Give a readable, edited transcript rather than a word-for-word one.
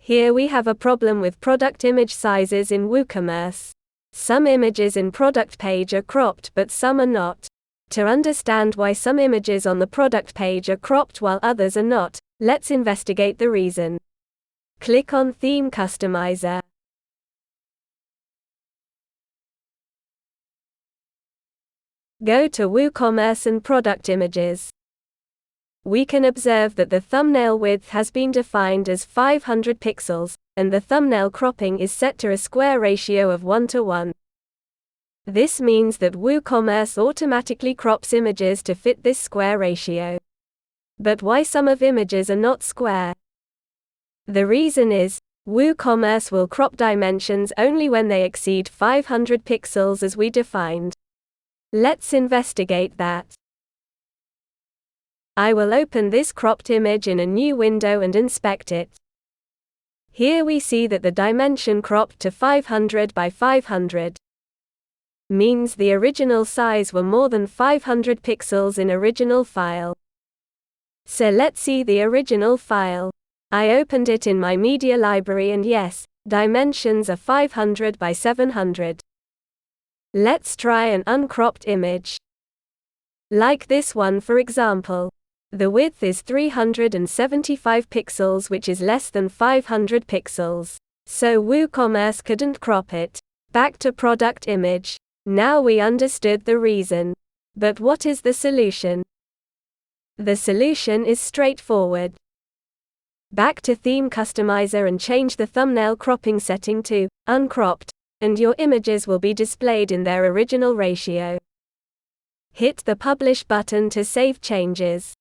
Here we have a problem with product image sizes in WooCommerce. Some images in product page are cropped but some are not. To understand why some images on the product page are cropped while others are not, let's investigate the reason. Click on Theme Customizer. Go to WooCommerce and Product Images. We can observe that the thumbnail width has been defined as 500 pixels, and the thumbnail cropping is set to a square ratio of 1:1. This means that WooCommerce automatically crops images to fit this square ratio. But why some of images are not square? The reason is, WooCommerce will crop dimensions only when they exceed 500 pixels as we defined. Let's investigate that. I will open this cropped image in a new window and inspect it. Here we see that the dimension cropped to 500 by 500 means the original size were more than 500 pixels in original file. So let's see the original file. I opened it in my media library and yes, dimensions are 500 by 700. Let's try an uncropped image. Like this one for example. The width is 375 pixels, which is less than 500 pixels. So WooCommerce couldn't crop it. Back to product image. Now we understood the reason. But what is the solution? The solution is straightforward. Back to Theme Customizer and change the thumbnail cropping setting to uncropped, and your images will be displayed in their original ratio. Hit the Publish button to save changes.